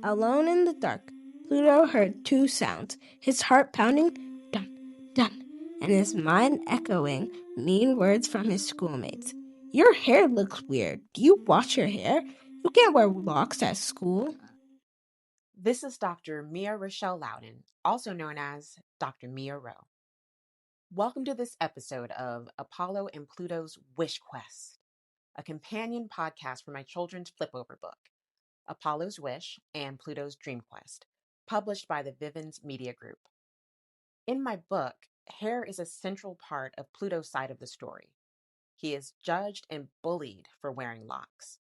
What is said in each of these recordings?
Alone in the dark, Pluto heard two sounds, his heart pounding, dun, dun, and his mind echoing mean words from his schoolmates. Your hair looks weird. Do you wash your hair? You can't wear locks at school. This is Dr. Rochelle Lowden, also known as Dr. Mia Rowe. Welcome to this episode of Apollo and Pluto's WishQuest, a companion podcast for my children's flipover book, Apollo's Wish and Pluto's Dream Quest, published by the Vivens Media Group. In my book, hair is a central part of Pluto's side of the story. He is judged and bullied for wearing locks.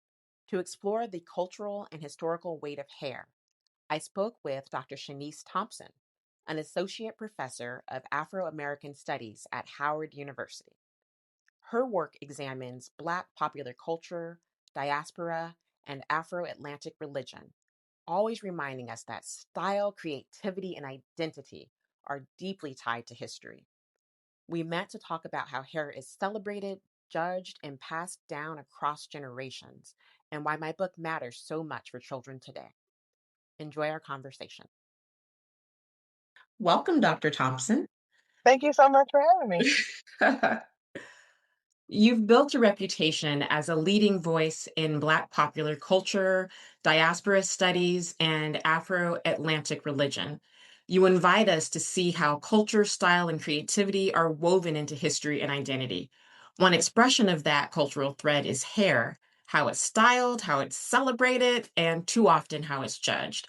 To explore the cultural and historical weight of hair, I spoke with Dr. Sheneese Thompson, an associate professor of Afro American Studies at Howard University. Her work examines Black popular culture, diaspora, and Afro Atlantic religion, always reminding us that style, creativity, and identity are deeply tied to history. We met to talk about how hair is celebrated, judged, and passed down across generations, and why my book matters so much for children today. Enjoy our conversation. Welcome, Dr. Thompson. Thank you so much for having me. You've built a reputation as a leading voice in Black popular culture, diaspora studies, and Afro Atlantic religion. You invite us to see how culture, style, and creativity are woven into history and identity. One expression of that cultural thread is hair, how it's styled, how it's celebrated, and too often how it's judged.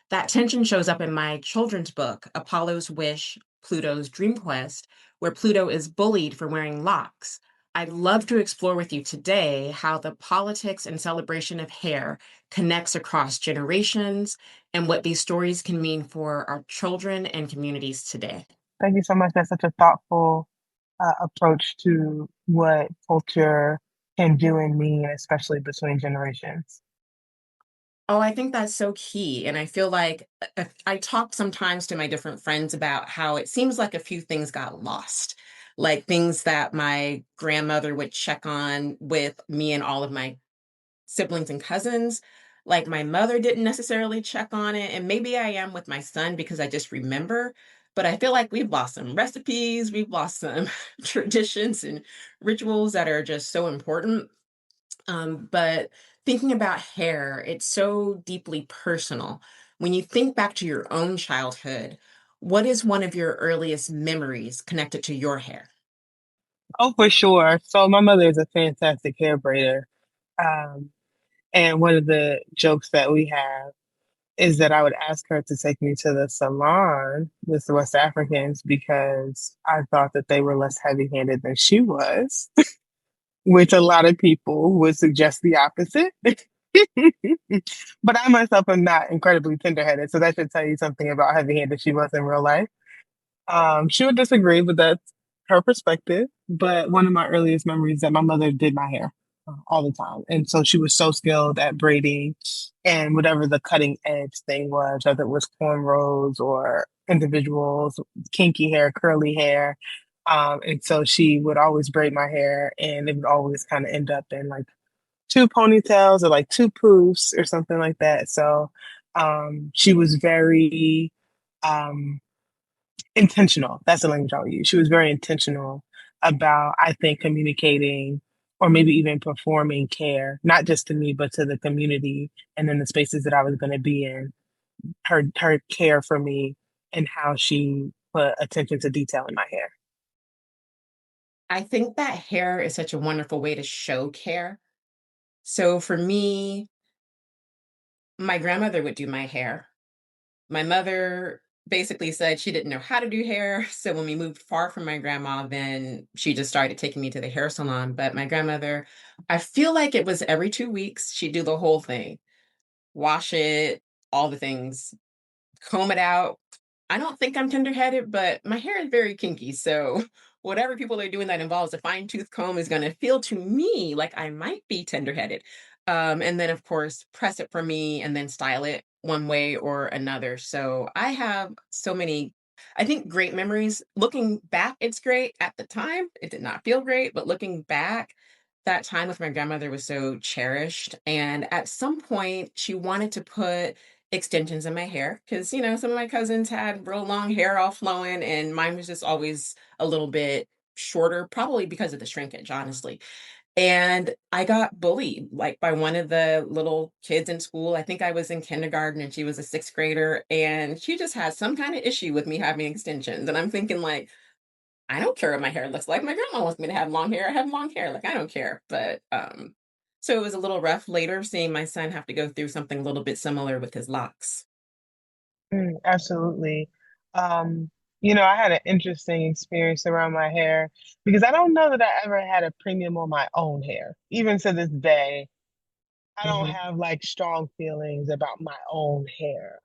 That tension shows up in my children's book, Apollo's Wish, Pluto's Dream Quest, where Pluto is bullied for wearing locks. I'd love to explore with you today how the politics and celebration of hair connects across generations and what these stories can mean for our children and communities today. Thank you so much. That's such a thoughtful approach to what culture can do and mean, especially between generations. Oh, I think that's so key. And I feel like I talk sometimes to my different friends about how it seems like a few things got lost, like things that my grandmother would check on with me and all of my siblings and cousins. Like my mother didn't necessarily check on it. And maybe I am with my son because I just remember. But I feel like we've lost some recipes, we've lost some traditions and rituals that are just so important. But thinking about hair, it's so deeply personal. When you think back to your own childhood, what is one of your earliest memories connected to your hair? Oh, for sure. So my mother is a fantastic hair braider. Um, and one of the jokes that we have is that I would ask her to take me to the salon with the West Africans because I thought that they were less heavy-handed than she was, which a lot of people would suggest the opposite. But I myself am not incredibly tender-headed, so that should tell you something about how heavy-handed she was in real life. She would disagree, but that's her perspective. But one of my earliest memories is that my mother did my hair all the time, and so she was so skilled at braiding and whatever the cutting edge thing was, whether it was cornrows or individuals, kinky hair, curly hair. And so she would always braid my hair, and it would always kind of end up in like two ponytails or like two poofs or something like that. So she was very um, intentional. That's the language I'll use. She was very intentional about, I think, communicating or maybe even performing care, not just to me, but to the community and in the spaces that I was going to be in. Her care for me and how she put attention to detail in my hair. I think that hair is such a wonderful way to show care. So for me, my grandmother would do my hair. My mother basically said she didn't know how to do hair. So when we moved far from my grandma, then she just started taking me to the hair salon. But my grandmother, I feel like it was every 2 weeks, she'd do the whole thing, wash it, all the things, comb it out. I don't think I'm tender-headed, but my hair is very kinky. So whatever people are doing that involves a fine tooth comb is going to feel to me like I might be tender-headed. And then, of course, press it for me and then style it one way or another. So I have so many, I think, great memories. Looking back, it's great. At the time, it did not feel great, but looking back, that time with my grandmother was so cherished. And at some point, she wanted to put extensions in my hair because, some of my cousins had real long hair all flowing, and mine was just always a little bit shorter, probably because of the shrinkage, honestly. And I got bullied like by one of the little kids in school. I think I was in kindergarten and she was a sixth grader, and she just had some kind of issue with me having extensions. And I'm thinking, like, I don't care what my hair looks like. My grandma wants me to have long hair. I have long hair. Like, I don't care. But so it was a little rough later seeing my son have to go through something a little bit similar with his locks. Absolutely. Um, I had an interesting experience around my hair because I don't know that I ever had a premium on my own hair. Even to this day, I don't Hmm. have like strong feelings about my own hair.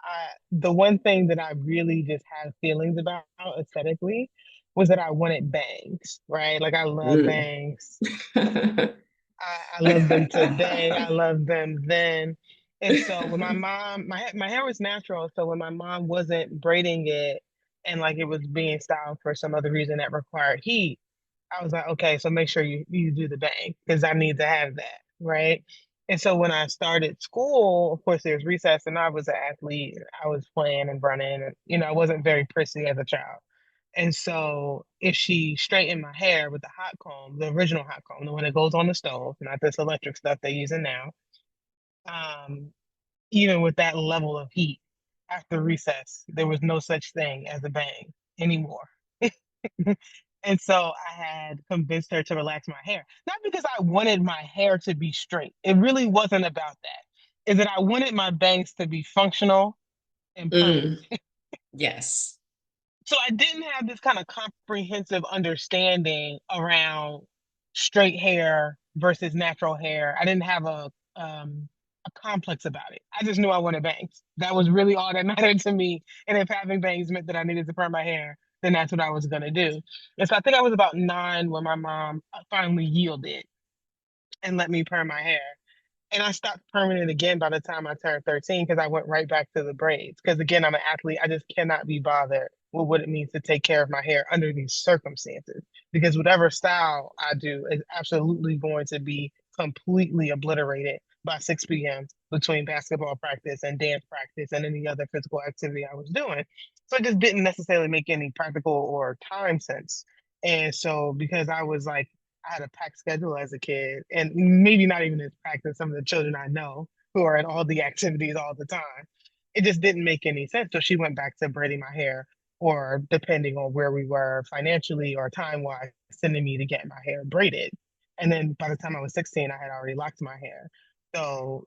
The one thing that I really just had feelings about aesthetically was that I wanted bangs, right? Like I love Mm. bangs. I love them today. I love them then. And so when my mom, my hair was natural. So when my mom wasn't braiding it and like it was being styled for some other reason that required heat, I was like, okay, so make sure you do the bang because I need to have that, right? And so when I started school, of course, there's recess, and I was an athlete. I was playing and running, and I wasn't very prissy as a child. And so if she straightened my hair with the hot comb, the original hot comb, the one that goes on the stove, not this electric stuff they're using now, um, even with that level of heat after recess, there was no such thing as a bang anymore. And so I had convinced her to relax my hair. Not because I wanted my hair to be straight. It really wasn't about that. Is that I wanted my bangs to be functional and permanent. Mm. Yes. So I didn't have this kind of comprehensive understanding around straight hair versus natural hair. I didn't have a complex about it. I just knew I wanted bangs. That was really all that mattered to me. And if having bangs meant that I needed to perm my hair, then that's what I was gonna do. And so I think I was about 9 when my mom finally yielded and let me perm my hair. And I stopped permanent again by the time I turned 13 because I went right back to the braids. Because again, I'm an athlete. I just cannot be bothered with what it means to take care of my hair under these circumstances. Because whatever style I do is absolutely going to be completely obliterated by 6 p.m. between basketball practice and dance practice and any other physical activity I was doing. So it just didn't necessarily make any practical or time sense. And so because I had a packed schedule as a kid, and maybe not even as packed as some of the children I know who are at all the activities all the time. It just didn't make any sense. So she went back to braiding my hair, or depending on where we were financially or time wise, sending me to get my hair braided. And then by the time I was 16, I had already locked my hair. So,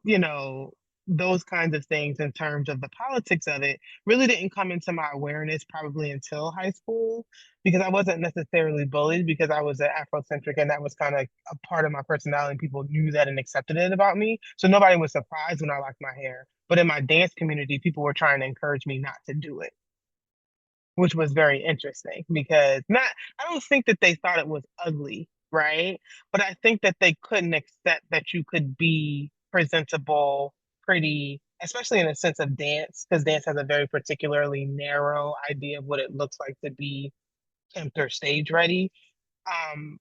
those kinds of things in terms of the politics of it really didn't come into my awareness probably until high school because I wasn't necessarily bullied because I was an Afrocentric and that was kind of a part of my personality and people knew that and accepted it about me. So nobody was surprised when I locked my hair. But in my dance community, people were trying to encourage me not to do it, which was very interesting because not I don't think that they thought it was ugly, right? But I think that they couldn't accept that you could be presentable, pretty, especially in a sense of dance, because dance has a very particularly narrow idea of what it looks like to be pimped or stage ready.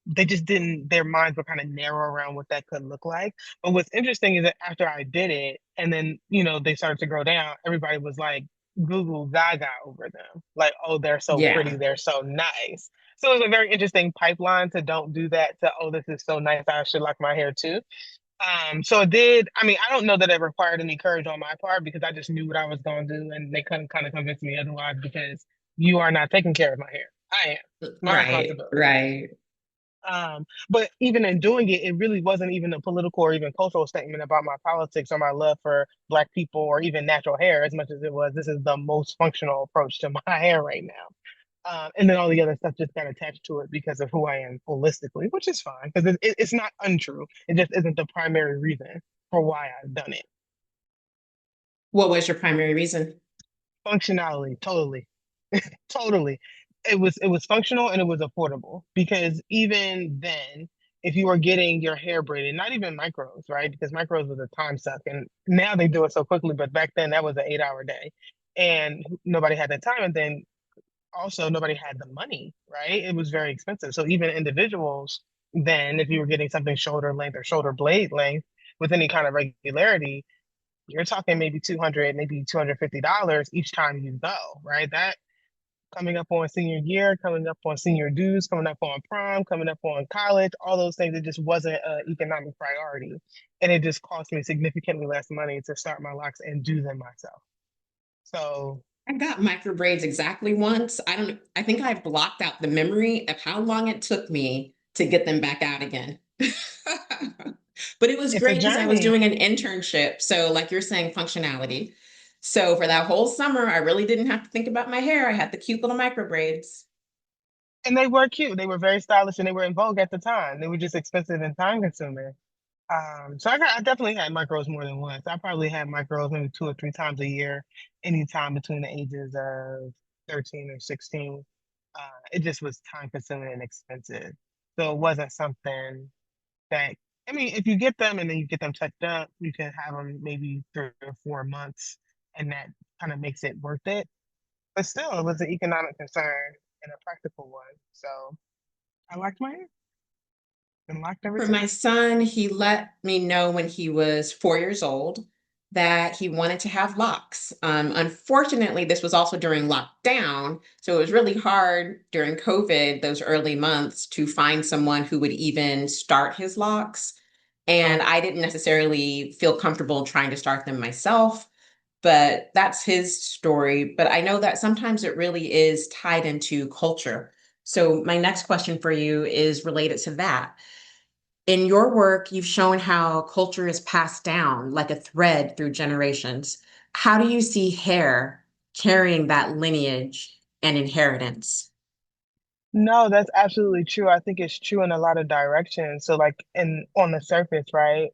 They just didn't, their minds were kind of narrow around what that could look like. But what's interesting is that after I did it, and then, they started to grow down, everybody was like goo goo gaga over them. Like, oh, they're so pretty, Yeah. they're so nice. So it was a very interesting pipeline to don't do that to, oh, this is so nice, I should like my hair too. So it did, I mean, I don't know that it required any courage on my part because I just knew what I was going to do and they couldn't kind of convince me otherwise because you are not taking care of my hair. I am. It's my Right. responsibility. Right. But even in doing it, it really wasn't even a political or even cultural statement about my politics or my love for Black people or even natural hair as much as it was, this is the most functional approach to my hair right now. And then all the other stuff just got attached to it because of who I am holistically, which is fine because it's not untrue. It just isn't the primary reason for why I've done it. What was your primary reason? Functionality, totally. Totally. It was functional and it was affordable because even then, if you were getting your hair braided, not even micros, right? Because micros was a time suck and now they do it so quickly, but back then that was an 8 hour day and nobody had that time. And then also nobody had the money, right? It was very expensive. So even individuals, then if you were getting something shoulder length or shoulder blade length with any kind of regularity, you're talking maybe 200, maybe $250 each time you go, right? That coming up on senior year, coming up on senior dues, coming up on prom, coming up on college, all those things, it just wasn't an economic priority. And it just cost me significantly less money to start my locks and do them myself. So I got micro braids exactly once. I think I blocked out the memory of how long it took me to get them back out again. But it was it's a great because I was journey. doing an internship. So, like you're saying, functionality. So, for that whole summer, I really didn't have to think about my hair. I had the cute little micro braids. And they were cute. They were very stylish and they were in vogue at the time. They were just expensive and time consuming. So I definitely had micros more than once. I probably had micros maybe 2 or 3 times a year, anytime between the ages of 13 or 16. It just was time consuming and expensive. So it wasn't something that, I mean, if you get them and then you get them touched up, you can have them maybe 3 or 4 months and that kind of makes it worth it. But still, it was an economic concern and a practical one. So I liked my hair. Been locked ever For my since. son, he let me know when he was 4 years old that he wanted to have locks. Unfortunately, this was also during lockdown. So it was really hard during COVID, those early months, to find someone who would even start his locks. And Oh, I didn't necessarily feel comfortable trying to start them myself, but that's his story. But I know that sometimes it really is tied into culture. So my next question for you is related to that. In your work, you've shown how culture is passed down like a thread through generations. How do you see hair carrying that lineage and inheritance? no, that's absolutely true. I think it's true in a lot of directions. So like in on the surface, right?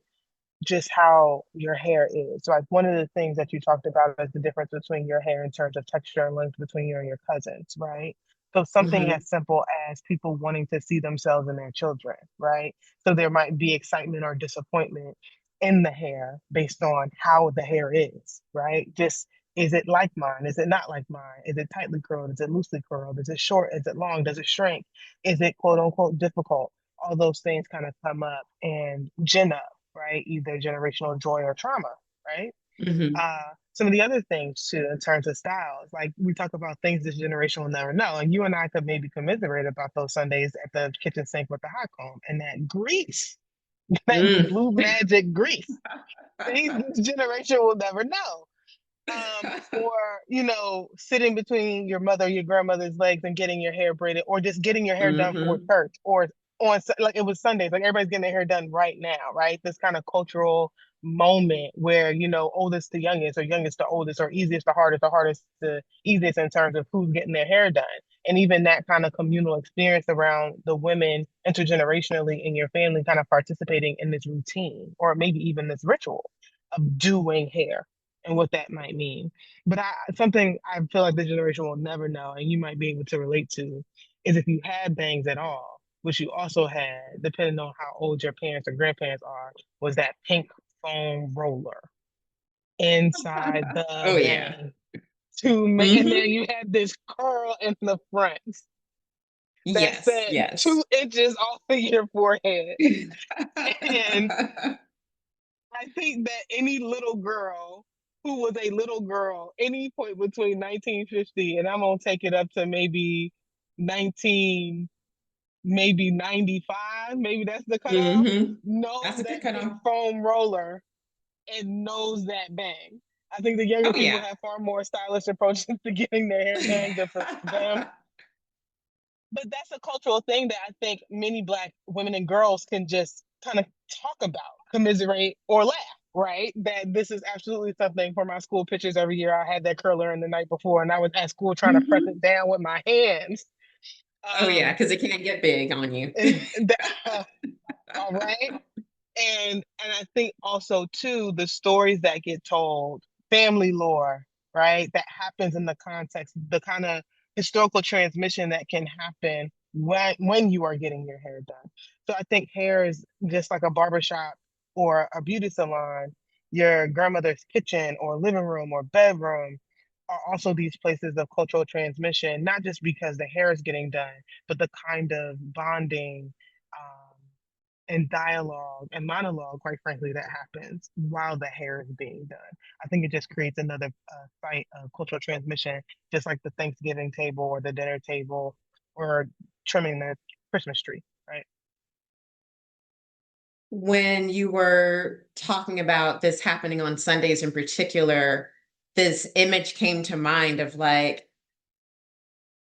Just how your hair is. So, like one of the things that you talked about is the difference between your hair in terms of texture and length between you and your cousins, right? So something Hmm. as simple as people wanting to see themselves in their children, right? So there might be excitement or disappointment in the hair based on how the hair is, right? Just is it like mine? Is it not like mine? Is it tightly curled? Is it loosely curled? Is it short? Is it long? Does it shrink? Is it quote unquote difficult? All those things kind of come up and gin up, right? Either generational joy or trauma, right? Hmm. Some of the other things too, in terms of styles, like we talk about things this generation will never know, and you and I could maybe commiserate about those Sundays at the kitchen sink with the hot comb and that grease, that Mm. blue magic grease. Things this generation will never know. Or sitting between your mother, your grandmother's legs and getting your hair braided, or just getting your hair done for Hmm. church, or like it was Sundays, like everybody's getting their hair done right now, right? This kind of cultural moment where oldest to youngest, or youngest to oldest, or easiest to hardest, or hardest to easiest in terms of who's getting their hair done, and even that kind of communal experience around the women intergenerationally in your family, kind of participating in this routine, or maybe even this ritual of doing hair and what that might mean. But something I feel like this generation will never know, and you might be able to relate to, is if you had bangs at all, which you also had, depending on how old your parents or grandparents are, was that pink foam roller inside the Oh, yeah. bang to make, and then Hmm. you had this curl in the front that Yes, said yes. 2 inches off of your forehead. And I think that any little girl who was a little girl, any point between 1950 and I'm gonna take it up to maybe 19, maybe 95, maybe that's the cutoff, Hmm. That's knows a good that pink cutoff. foam roller and knows that bang. I think the younger Oh, people yeah. have far more stylish approaches to getting their hair done than for them. But that's a cultural thing that I think many Black women and girls can just kind of talk about, commiserate, or laugh, right? That this is absolutely something. For my school pictures every year, I had that curler in the night before, and I was at school trying to press Hmm. it down with my hands. Oh, yeah, Um, because it can't get big on you. and all right. And I think also too the stories that get told, family lore, right? That happens in the context, the kind of historical transmission that can happen when you are getting your hair done. So I think hair is just like a barbershop or a beauty salon, your grandmother's kitchen or living room or bedroom are also these places of cultural transmission, not just because the hair is getting done, but the kind of bonding, um, and dialogue and monologue, quite frankly, that happens while the hair is being done. I think it just creates another site of cultural transmission, just like the Thanksgiving table or the dinner table or trimming the Christmas tree, right? When you were talking about this happening on Sundays in particular, this image came to mind of like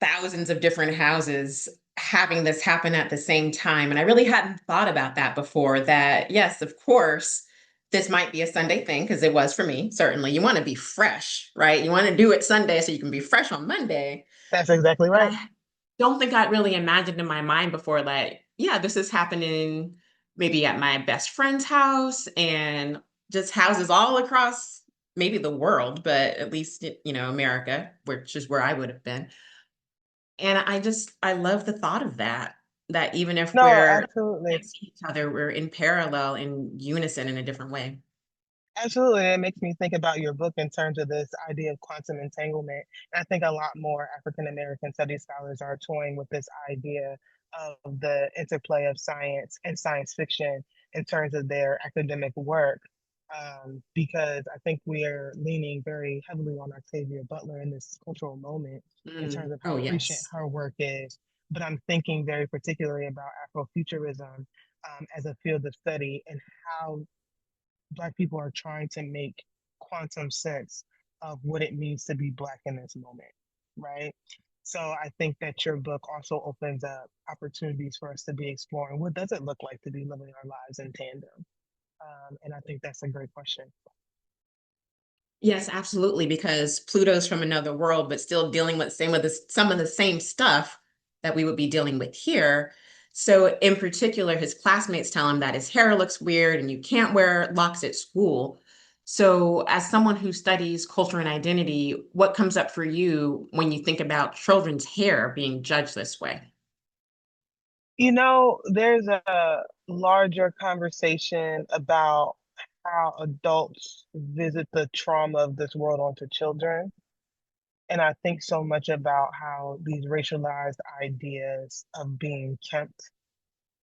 thousands of different houses having this happen at the same time. And I really hadn't thought about that before. That, yes, of course, this might be a Sunday thing because it was for me, certainly. You want to be fresh, right? You want to do it Sunday so you can be fresh on Monday. That's exactly But right. I don't think I'd really imagined in my mind before, like, yeah, this is happening maybe at my best friend's house and just houses all across maybe the world, but at least, America, which is where I would have been. And I love the thought of that, that even if No, we're absolutely. next to each other, we're in parallel, in unison in a different way. Absolutely. It makes me think about your book in terms of this idea of quantum entanglement. And I think a lot more African American studies scholars are toying with this idea of the interplay of science and science fiction in terms of their academic work. Because I think we are leaning very heavily on Octavia Butler in this cultural moment in terms of Oh, how prescient yes. her work is. But I'm thinking very particularly about Afrofuturism as a field of study and how Black people are trying to make quantum sense of what it means to be Black in this moment, right? So I think that your book also opens up opportunities for us to be exploring what does it look like to be living our lives in tandem. And I think that's a great question. Yes, absolutely, because Pluto's from another world, but still dealing with some of the same stuff that we would be dealing with here. So in particular, his classmates tell him that his hair looks weird and you can't wear locks at school. So as someone who studies culture and identity, what comes up for you when you think about children's hair being judged this way? You know, there's a larger conversation about how adults visit the trauma of this world onto children. And I think so much about how these racialized ideas of being kept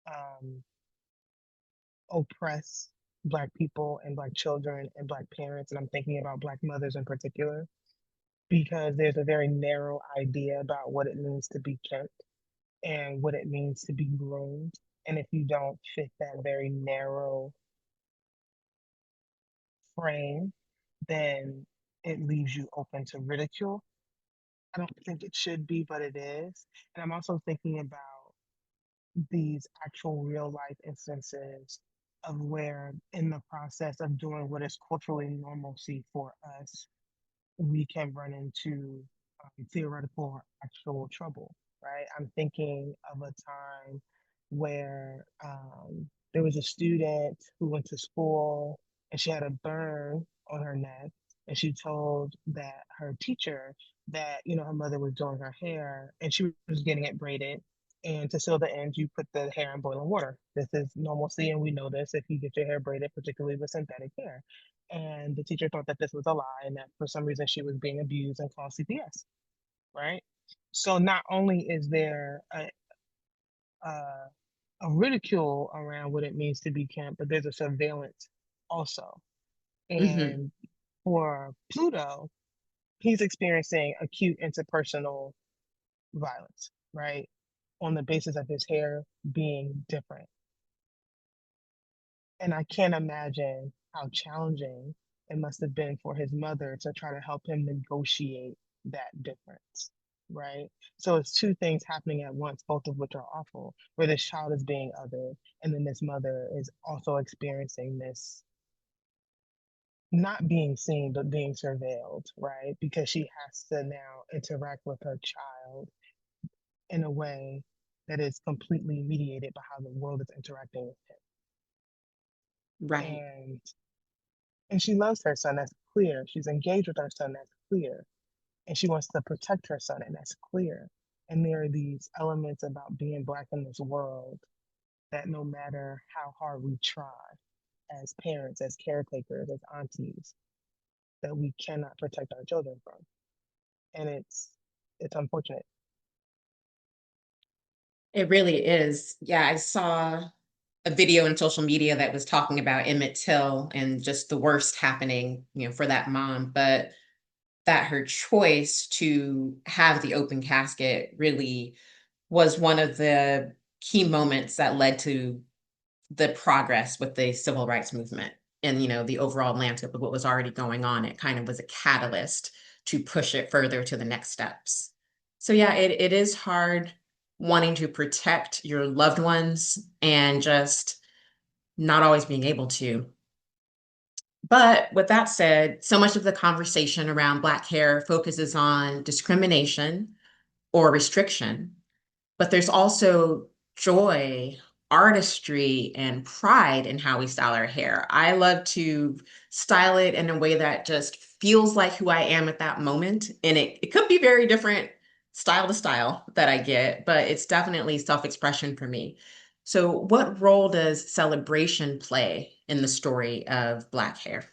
um, oppress Black people and Black children and Black parents. And I'm thinking about Black mothers in particular, because there's a very narrow idea about what it means to be kept and what it means to be groomed. And if you don't fit that very narrow frame, then it leaves you open to ridicule. I don't think it should be, but it is. And I'm also thinking about these actual real life instances of where, in the process of doing what is culturally normalcy for us, we can run into theoretical or actual trouble, right? I'm thinking of a time where there was a student who went to school and she had a burn on her neck, and she told that her teacher that her mother was doing her hair and she was getting it braided. And to seal the ends, you put the hair in boiling water. This is normalcy, and we know this if you get your hair braided, particularly with synthetic hair. And the teacher thought that this was a lie and that for some reason she was being abused and called CPS, right? So not only is there a, a ridicule around what it means to be camp, but there's a surveillance also. Hmm. And for Pluto, he's experiencing acute interpersonal violence, right? On the basis of his hair being different. And I can't imagine how challenging it must have been for his mother to try to help him negotiate that difference, right? So it's two things happening at once, both of which are awful, where this child is being othered, and then this mother is also experiencing this not being seen, but being surveilled, right? Because she has to now interact with her child in a way that is completely mediated by how the world is interacting with him. Right. And she loves her son, that's clear. She's engaged with her son, that's clear. And she wants to protect her son, and that's clear. And there are these elements about being Black in this world that no matter how hard we try as parents, as caretakers, as aunties, that we cannot protect our children from. And it's unfortunate. It really is. Yeah, I saw a video in social media that was talking about Emmett Till and just the worst happening, for that mom, but that her choice to have the open casket really was one of the key moments that led to the progress with the civil rights movement and, the overall landscape of what was already going on. It kind of was a catalyst to push it further to the next steps. So yeah, it is hard wanting to protect your loved ones and just not always being able to. But with that said, so much of the conversation around Black hair focuses on discrimination or restriction, but there's also joy, artistry, and pride in how we style our hair. I love to style it in a way that just feels like who I am at that moment. And it could be very different style to style that I get, but it's definitely self-expression for me. So, what role does celebration play in the story of Black hair?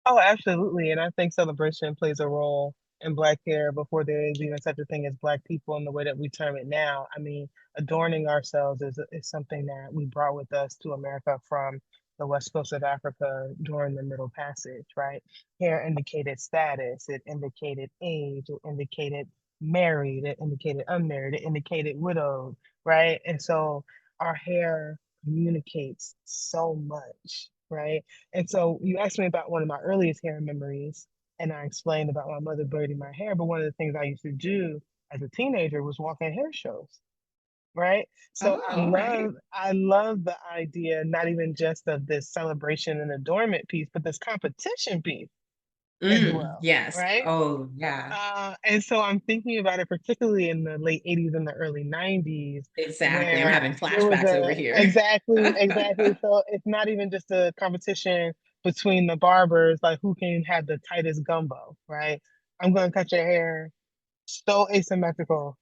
Oh, absolutely. And I think celebration plays a role in Black hair before there is even such a thing as Black people in the way that we term it now. I mean, adorning ourselves is something that we brought with us to America from the west coast of Africa during the Middle Passage, right? Hair indicated status, it indicated age, it indicated married, it indicated unmarried, it indicated widowed, right? And so our hair communicates so much, right? And so you asked me about one of my earliest hair memories, and I explained about my mother braiding my hair. But one of the things I used to do as a teenager was walk in hair shows, right? So Oh, all right. I love the idea, not even just of this celebration and adornment piece, but this competition piece as well, Yes. right? Oh, yeah. And so I'm thinking about it particularly in the late 80s and the early 90s, Exactly. I'm where having there was flashbacks over a here. exactly. So it's not even just a competition between the barbers, like who can have the tightest gumbo, right? I'm going to cut your hair so asymmetrical,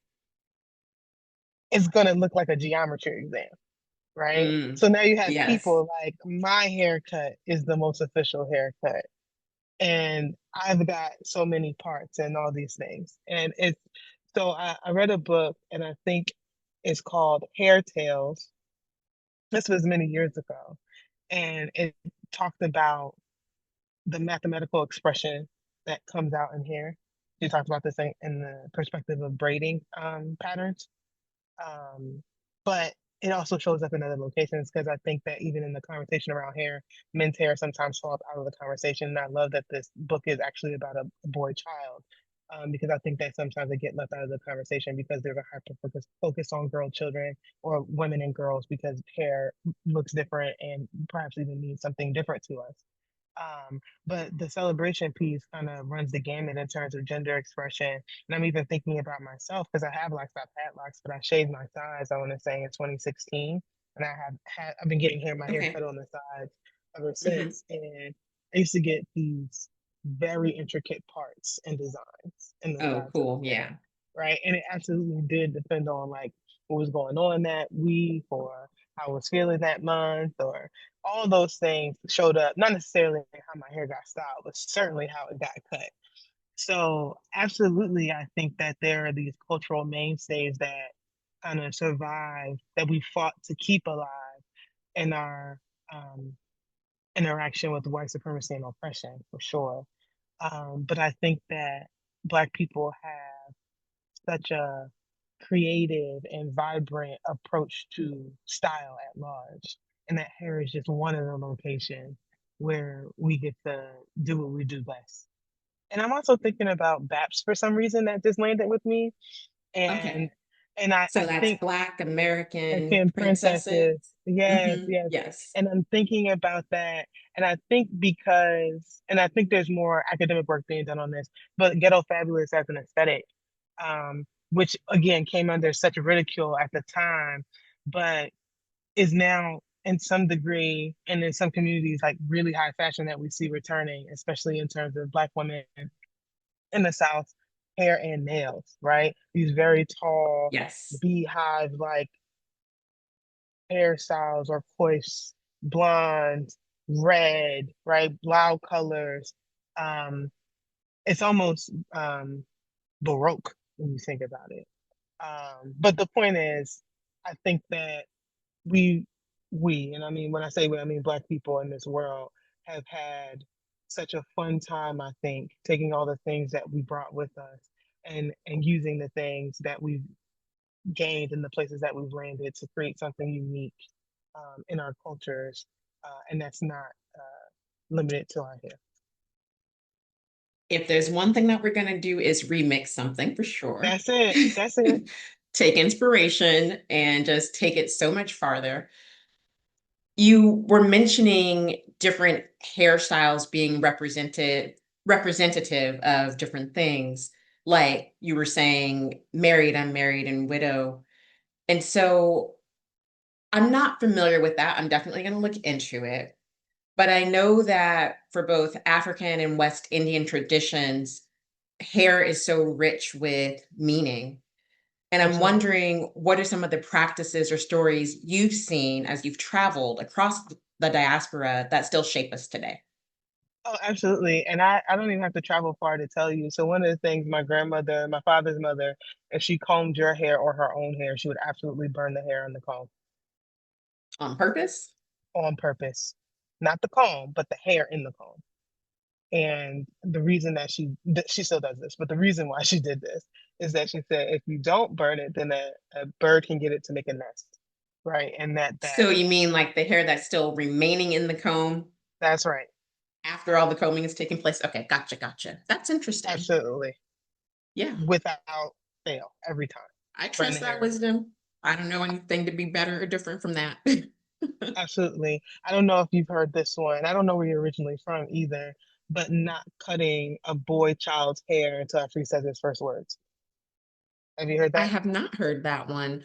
it's going to look like a geometry exam, right? Mm, So now you have yes. people like my haircut is the most official haircut, and I've got so many parts and all these things. And it's so I read a book and I think it's called Hair Tales. This was many years ago. And it talked about the mathematical expression that comes out in hair. She talked about this in the perspective of braiding patterns. Um, but it also shows up in other locations because I think that even in the conversation around hair, men's hair sometimes falls out of the conversation. And I love that this book is actually about a boy child. Because I think that sometimes they get left out of the conversation because there's a hyper focus on girl children or women and girls because hair looks different and perhaps even means something different to us. But the celebration piece kind of runs the gamut in terms of gender expression. And I'm even thinking about myself because I have locks, I've had locks, but I shaved my sides, I want to say in 2016. And I've been getting my hair Okay. cut on the sides ever Hmm. since. And I used to get these very intricate parts and designs in the Oh, sides of cool. the hair, Yeah. right? And it absolutely did depend on like what was going on that week or how I was feeling that month or all those things showed up, not necessarily how my hair got styled, but certainly how it got cut. So, absolutely, I think that there are these cultural mainstays that kind of survive, that we fought to keep alive in our um, interaction with white supremacy and oppression, for sure. But I think that Black people have such a creative and vibrant approach to style at large. And that hair is just one of the locations where we get to do what we do best. And I'm also thinking about BAPS for some reason that just landed with me. Okay. And So I that's think Black American American princesses. princesses. Yes, Hmm. yes. Yes. And I'm thinking about that. And I think and I think there's more academic work being done on this, but Ghetto Fabulous as an aesthetic, which again came under such ridicule at the time, but is now in some degree and in some communities like really high fashion that we see returning, especially in terms of Black women in the South, hair and nails, right? These very tall Yes. beehive like hairstyles or coifs, blonde, red, right? Loud colors. Um, it's almost Baroque when you think about it. But the point is, I think that we and I mean, when I say we, I mean Black people in this world, have had such a fun time, I think, taking all the things that we brought with us and using the things that we've gained in the places that we've landed to create something unique in our cultures. And that's not limited to our hair. If there's one thing that we're going to do is remix something for sure. That's it. That's it. Take inspiration and just take it so much farther. You were mentioning different hairstyles being representative of different things. Like you were saying, married, unmarried, and widow. And so I'm not familiar with that. I'm definitely going to look into it. But I know that for both African and West Indian traditions, hair is so rich with meaning. And I'm Absolutely. wondering, what are some of the practices or stories you've seen as you've traveled across the diaspora that still shape us today? Oh, absolutely. And I don't even have to travel far to tell you. So one of the things my grandmother, my father's mother, if she combed your hair or her own hair, she would absolutely burn the hair in the comb On purpose? on purpose. Not the comb, but the hair in the comb. And the reason that she still does this, but the reason why she did this is that she said if you don't burn it, then a bird can get it to make a nest, right? And So you mean like the hair that's still remaining in the comb that's right. after all the combing is taking place? Okay, gotcha. That's interesting. Absolutely. Yeah, Without fail, every time. I Burn the trust that hair. wisdom. I don't know anything to be better or different from that. Absolutely. I don't know if you've heard this one. I don't know where you're originally from either, but not cutting a boy child's hair until after he says his first words. Have you heard I that? have not heard that one.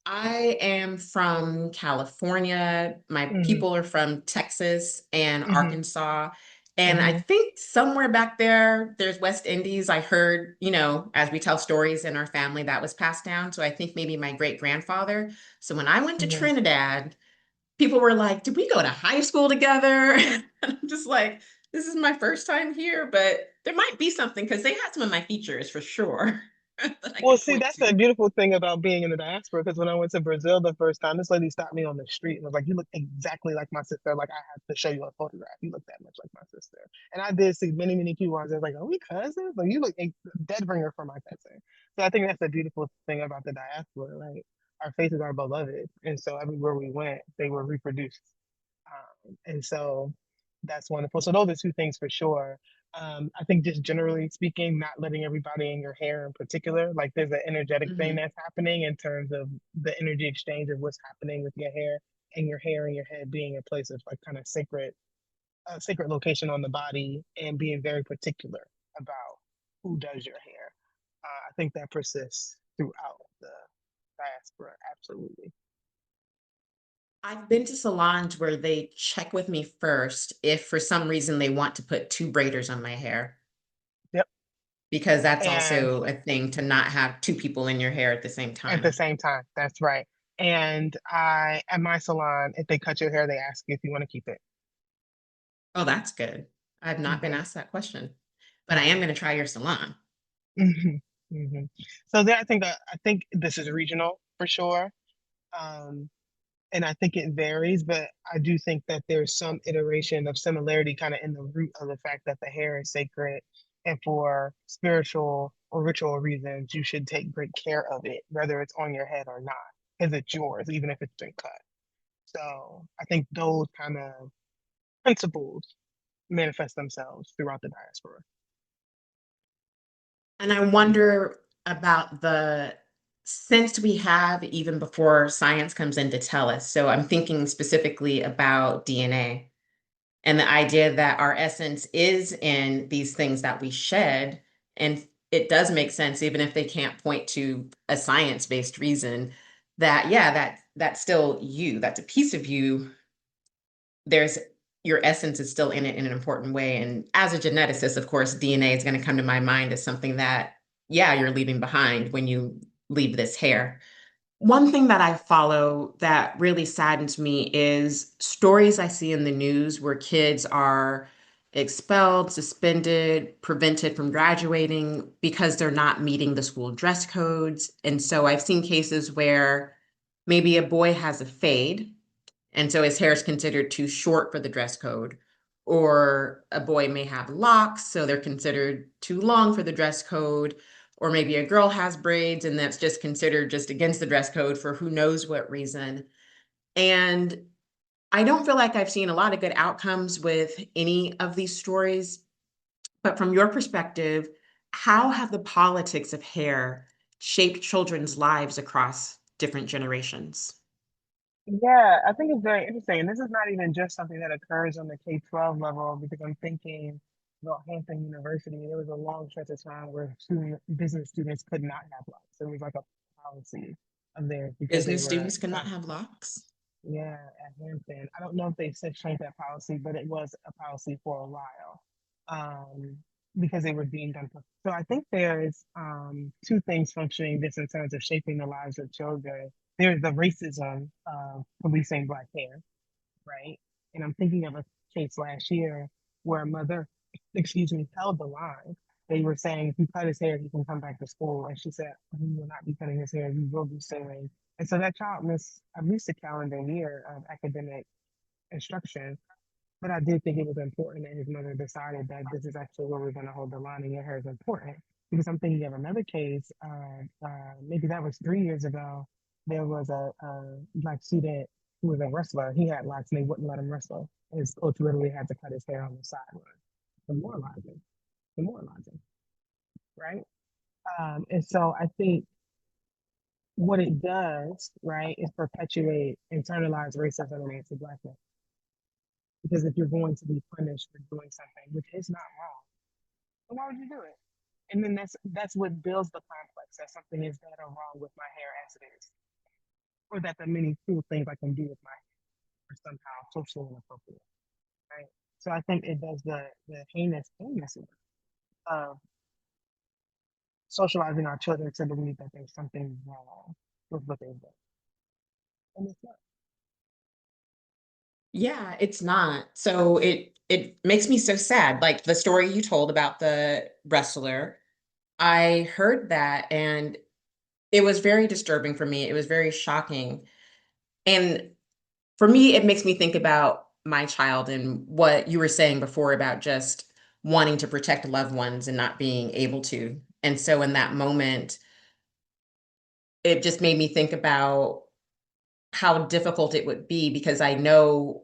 I am from California. My Hmm. people are from Texas and Hmm. Arkansas. And I Hmm. think somewhere back there, there's West Indies. I heard, as we tell stories in our family, that was passed down. So I think maybe my great grandfather. So when I went to Hmm. Trinidad, people were like, did we go to high school together? And I'm just like, this is my first time here, but there might be something because they had some of my features for sure that I Well, could see, point that's to. the beautiful thing about being in the diaspora. Because when I went to Brazil the first time, this lady stopped me on the street and was like, "You look exactly like my sister. Like I have to show you a photograph. You look that much like my sister." And I did see many, many people. I was like, "Are we cousins? Like you look a dead ringer for my cousin." So I think that's the beautiful thing about the diaspora. Like our faces are beloved, and so everywhere we went, they were reproduced. And so that's wonderful. So those are two things for sure. I think just generally speaking, not letting everybody in your hair in particular, like there's an energetic thing Mhm. that's happening in terms of the energy exchange of what's happening with your hair and your head being a place of like kind of sacred, sacred location on the body and being very particular about who does your hair. I think that persists throughout the diaspora. Absolutely. I've been to salons where they check with me first if for some reason they want to put two braiders on my hair, Yep. because that's And also a thing to not have two people in your hair at the same at the time. same time. That's right. And at my salon, if they cut your hair, they ask you if you want to keep it. Oh, that's good. I've not been Hmm. asked that question, but I am Hmm. going to try your salon. Hmm. Hmm. So there, I think this is regional for sure. Um, and I think it varies, but I do think that there's some iteration of similarity kind of in the root of the fact that the hair is sacred, and for spiritual or ritual reasons, you should take great care of it, whether it's on your head or not, because it's yours, even if it's been cut. So I think those kind of principles manifest themselves throughout the diaspora. And I wonder about the sense we have even before science comes in to tell us. So I'm thinking specifically about DNA. And the idea that our essence is in these things that we shed. And it does make sense, even if they can't point to a science-based reason, that yeah, that's still you, that's a piece of you. There's Your essence is still in it in an important way. And as a geneticist, of course, DNA is going to come to my mind as something that, yeah, you're leaving behind when you leave this hair. One thing that I follow that really saddens me is stories I see in the news where kids are expelled, suspended, prevented from graduating because they're not meeting the school dress codes. And so I've seen cases where maybe a boy has a fade And so his hair is considered too short for the dress code. Or a boy may have locks, so they're considered too long for the dress code. Or maybe a girl has braids and that's just considered just against the dress code for who knows what reason. And I don't feel like I've seen a lot of good outcomes with any of these stories. But from your perspective, how have the politics of hair shaped children's lives across different generations? Yeah, I think it's very interesting. And this is not even just something that occurs on the K-12 level, because I'm thinking about Hampton University. There was a long stretch of time where business students could not have locks. It was like a policy of theirs because they Business were, students could not have locks? yeah, at Hampton. I don't know if they said changed that policy, but it was a policy for a while, um, because they were deemed unprofessional. So I think there's two things functioning just in terms of shaping the lives of children. There's the racism of policing Black hair, right? And I'm thinking of a case last year where a mother, excuse me, held the line. They were saying, if you cut his hair, he can come back to school. And she said, we will not be cutting his hair. We will be suing. And so that child missed at least a calendar year of academic instruction. But I did think it was important that his mother decided that this is actually where we're going to hold the line, and your hair is important. Because I'm thinking of another case, maybe that was 3 years ago. There was a Black student who was a wrestler. He had locks and they wouldn't let him wrestle. His coach literally had to cut his hair on the sideline. Demoralizing, demoralizing, right? And so I think what it does, right, is perpetuate internalized racism and anti-Blackness. Because if you're going to be punished for doing something which is not wrong, then why would you do it? And then that's what builds the complex that something is bad or wrong with my hair as it is, or that the many cool things I can do with my hair are somehow socially inappropriate, right? So I think it does the heinous work of socializing our children to believe that there's something wrong with what they've done, and it's not. Yeah, it's not. So it makes me so sad. Like the story you told about the wrestler, I heard that and it was very disturbing for me. It was very shocking. And for me, it makes me think about my child and what you were saying before about just wanting to protect loved ones and not being able to. And so in that moment, it just made me think about how difficult it would be because I know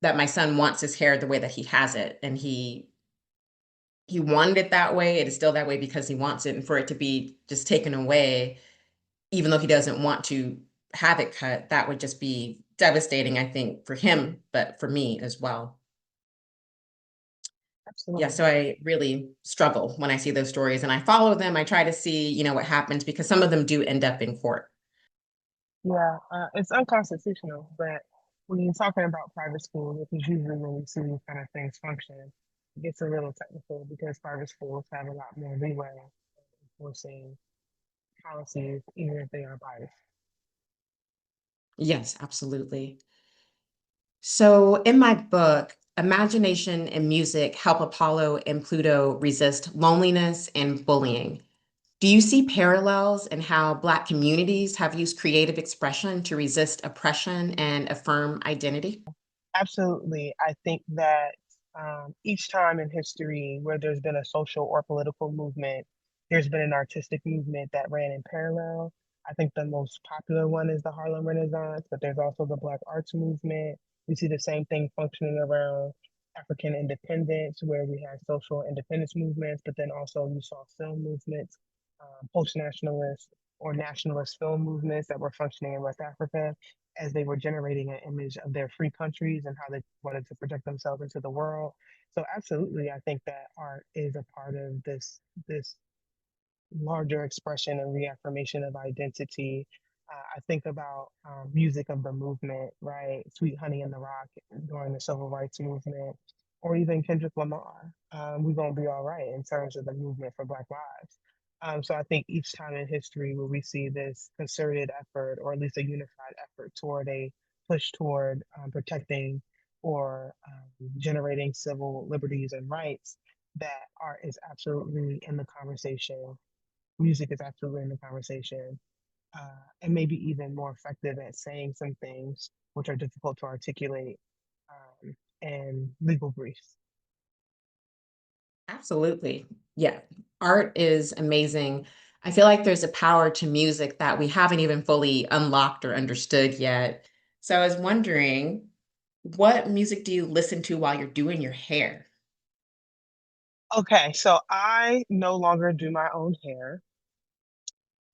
that my son wants his hair the way that he has it and he wanted it that way. It is still that way because he wants it, and for it to be just taken away, even though he doesn't want to have it cut, that would just be devastating, I think, for him, but for me as well. Yeah, Absolutely. so I really struggle when I see those stories and I follow them. I try to see, what happens because some of them do end up in court. Yeah, it's unconstitutional, but when you're talking about private schools, which is usually when we see these kind of things function, it gets a little technical because private schools have a lot more leeway in enforcing policies, even if they are biased. Yes, absolutely. So in my book, imagination and music help Apollo and Pluto resist loneliness and bullying. Do you see parallels in how Black communities have used creative expression to resist oppression and affirm identity? Absolutely. I think that each time in history where there's been a social or political movement, there's been an artistic movement that ran in parallel. I think the most popular one is the Harlem Renaissance, but there's also the Black Arts Movement. We see the same thing functioning around African independence, where we had social independence movements, but then also you saw film movements, post-nationalist or nationalist film movements that were functioning in West Africa as they were generating an image of their free countries and how they wanted to project themselves into the world. So absolutely, I think that art is a part of this larger expression and reaffirmation of identity. I think about music of the movement, right? Sweet Honey in the Rock during the civil rights movement, or even Kendrick Lamar. We're gonna be all right in terms of the movement for Black lives. So I think each time in history where we see this concerted effort, or at least a unified effort toward a push toward protecting or generating civil liberties and rights, that art is absolutely in the conversation. Music is absolutely in the conversation. and maybe even more effective at saying some things which are difficult to articulate in legal briefs. Absolutely. Yeah. Art is amazing. I feel like there's a power to music that we haven't even fully unlocked or understood yet. So I was wondering, what music do you listen to while you're doing your hair? Okay, so I no longer do my own hair,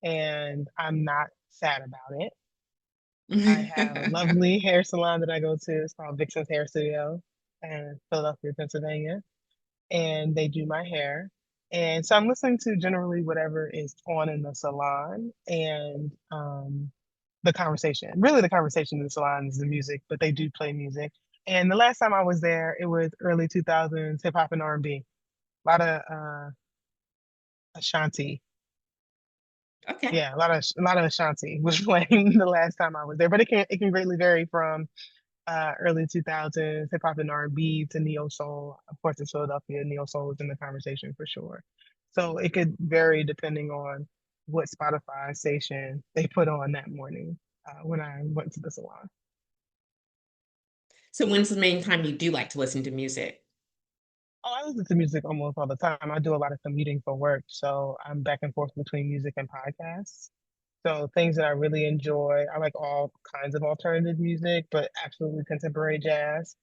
and I'm not sad about it. I have a lovely hair salon that I go to. It's called Vixen's Hair Studio in Philadelphia, Pennsylvania, and they do my hair. And so I'm listening to generally whatever is on in the salon and the conversation. Really, the conversation in the salon is the music, but they do play music. And the last time I was there, it was early 2000s hip hop and R&B. A lot of Ashanti. Okay. Yeah, a lot of Ashanti was playing the last time I was there, but it can greatly vary from early 2000s hip hop and R&B to neo soul. Of course, in Philadelphia, neo soul is in the conversation for sure. So it could vary depending on what Spotify station they put on that morning when I went to the salon. So when's the main time you do like to listen to music? Oh, I listen to music almost all the time. I do a lot of commuting for work, so I'm back and forth between music and podcasts. So things that I really enjoy, I like all kinds of alternative music, but absolutely contemporary jazz.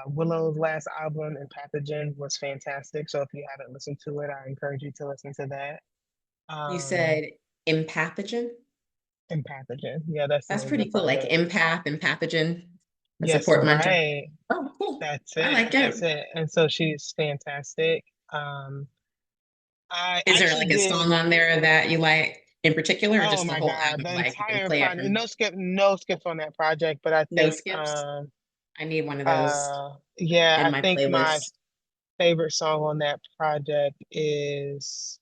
Willow's last album, In Pathogen, was fantastic. So if you haven't listened to it, I encourage you to listen to that. You Um, said empathogen? In Pathogen, yeah, that's the That's name of the pretty cool. Like project. empath and pathogen, a Yes, support mantra. right. Oh, cool. That's I it. like That's it. it. And so she's fantastic. Um, I Is there actually like a did. song on there that you like in particular, or Oh just the my whole God, album? the Like you can entire play it project, from no skips on that project, but I no think skips? I need one of those yeah, in I my think my playlist. favorite song on that project is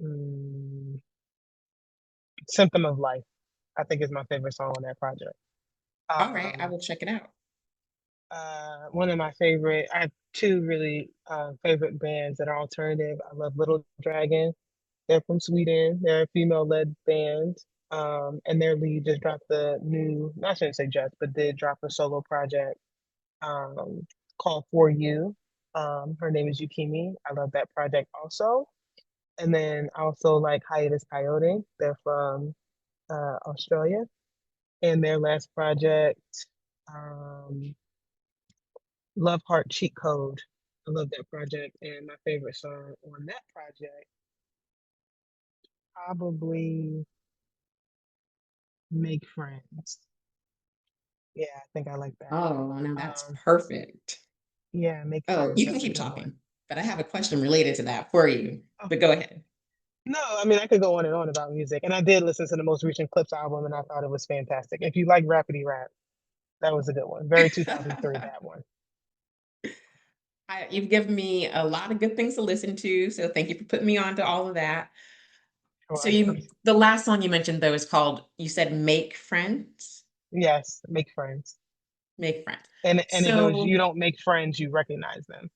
mm, Symptom of Life. I think is my favorite song on that project. All right, I Um, will check it out. One of my favorite, I have two really favorite bands that are alternative. I love Little Dragon. They're from Sweden. They're a female-led band. And their lead just dropped the new, I shouldn't say just, but did drop a solo project um, called For You. Her name is Yukimi. I love that project also. And then I also like Hiatus Coyote. They're from Australia. And their last project, um, Love Heart Cheat Code. I love that project. And my favorite song on that project, probably Make Friends. Yeah, I think I like that. Oh, no, that's Um, perfect. yeah, Make Oh, Friends. you can That's a keep good one. talking, but I have a question related to that for you. Oh, But go ahead. no, I mean I could go on and on about music, and I did listen to the most recent Clips album, and I thought it was fantastic. If you like rapidy rap, that was a good one. Very 2003, that one. You've given me a lot of good things to listen to, so thank you for putting me on to all of that. So Sure. the last song you mentioned though is called, you said Make Friends? Yes, Make Friends. Make Friends. And it goes, So, you don't make friends, you recognize them.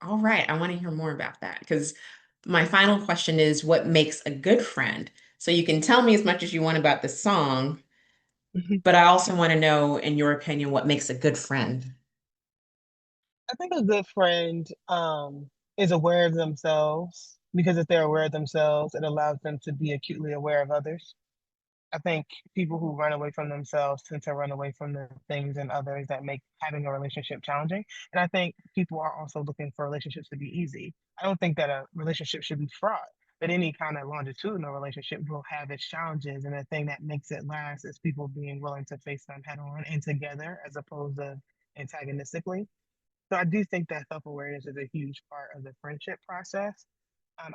all right, I want to hear more about that because my final question is what makes a good friend? So you can tell me as much as you want about the song, but I also want to know, in your opinion, what makes a good friend. I think a good friend is aware of themselves because if they're aware of themselves, it allows them to be acutely aware of others. I think people who run away from themselves tend to run away from the things and others that make having a relationship challenging. And I think people are also looking for relationships to be easy. I don't think that a relationship should be fraught, but any kind of longitudinal relationship will have its challenges. And the thing that makes it last is people being willing to face them head on and together as opposed to antagonistically. So I do think that self-awareness is a huge part of the friendship process.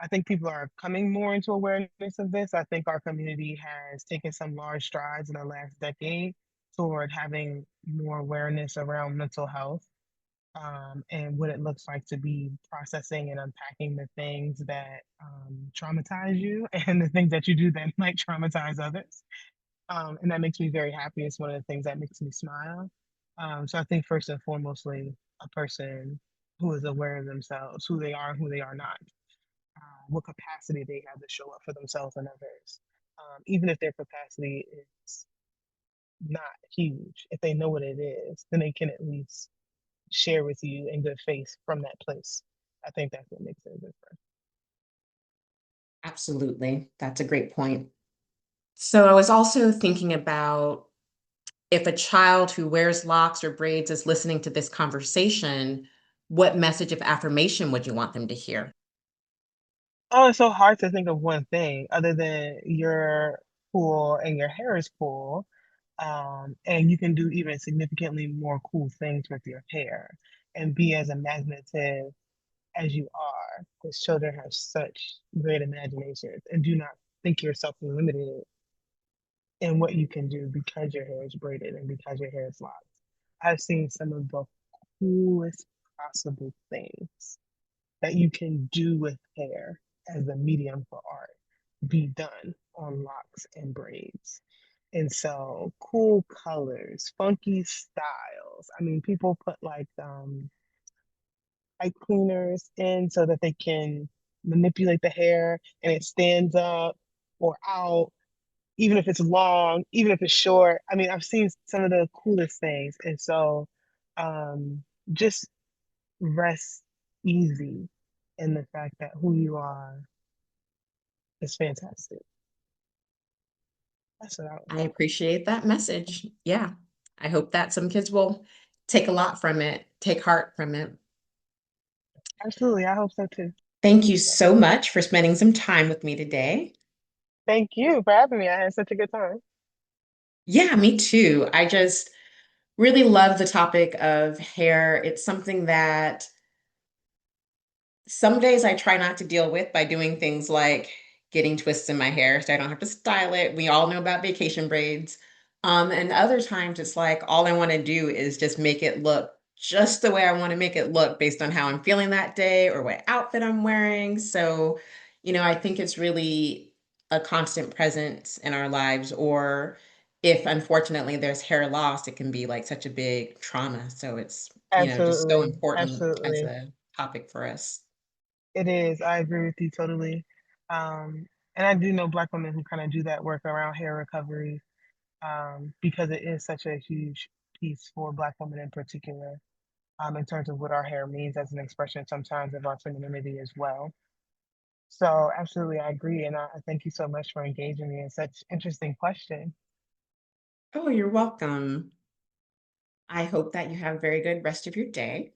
I think people are coming more into awareness of this. I think our community has taken some large strides in the last decade toward having more awareness around mental health and what it looks like to be processing and unpacking the things that traumatize you and the things that you do that might traumatize others. And that makes me very happy. It's one of the things that makes me smile. So I think first and foremostly, a person who is aware of themselves, who they are and who they are not, what capacity they have to show up for themselves and others. even if their capacity is not huge. If they know what it is, then they can at least share with you in good faith from that place. I think that's what makes it a good friend. Absolutely. That's a great point. So I was also thinking about if a child who wears locks or braids is listening to this conversation, what message of affirmation would you want them to hear? Oh, it's so hard to think of one thing other than you're cool and your hair is cool. And you can do even significantly more cool things with your hair and be as imaginative as you are, because children have such great imaginations, and do not think yourself limited in what you can do because your hair is braided and because your hair is locked. I've seen some of the coolest possible things that you can do with hair as a medium for art be done on locks and braids. And so cool colors, funky styles. I mean, people put like cleaners in so that they can manipulate the hair and it stands up or out, even if it's long, even if it's short. I mean, I've seen some of the coolest things. And so um, just rest easy in the fact that who you are is fantastic. That's what I would I say. appreciate that message. Yeah. I hope that some kids will take a lot from it, take heart from it. Absolutely. I hope so too. Thank you so much for spending some time with me today. Thank you for having me. I had such a good time. Yeah, me too. I just really love the topic of hair. It's something that some days I try not to deal with by doing things like getting twists in my hair so I don't have to style it. We all know about vacation braids. And other times it's like all I want to do is just make it look just the way I want to make it look based on how I'm feeling that day or what outfit I'm wearing. So, I think it's really a constant presence in our lives. Or if unfortunately there's hair loss, it can be like such a big trauma. So it's, just so Absolutely. important as Absolutely. a topic for us. It is. I agree with you totally. Um, and I do know Black women who kind of do that work around hair recovery, because it is such a huge piece for Black women in particular, in terms of what our hair means as an expression sometimes of our femininity as well. So absolutely, I agree. And I thank you so much for engaging me in such interesting questions. Oh, you're welcome. I hope that you have a very good rest of your day.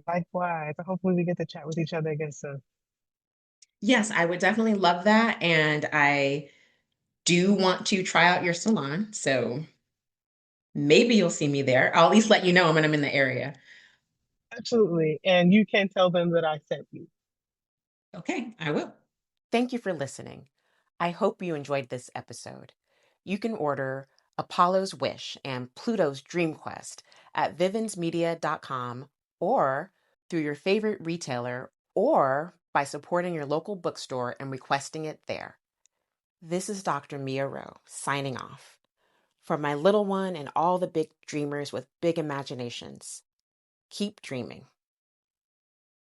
Likewise, hopefully we get to chat with each other again soon. Yes, I would definitely love that. And I do want to try out your salon. So maybe you'll see me there. I'll at least let you know when I'm in the area. Absolutely. And you can tell them that I sent you. Okay, I will. Thank you for listening. I hope you enjoyed this episode. You can order Apollo's Wish and Pluto's Dream Quest at vivinsmedia.com or through your favorite retailer or by supporting your local bookstore and requesting it there. This is Dr. Mia Rowe signing off. For my little one and all the big dreamers with big imaginations, keep dreaming.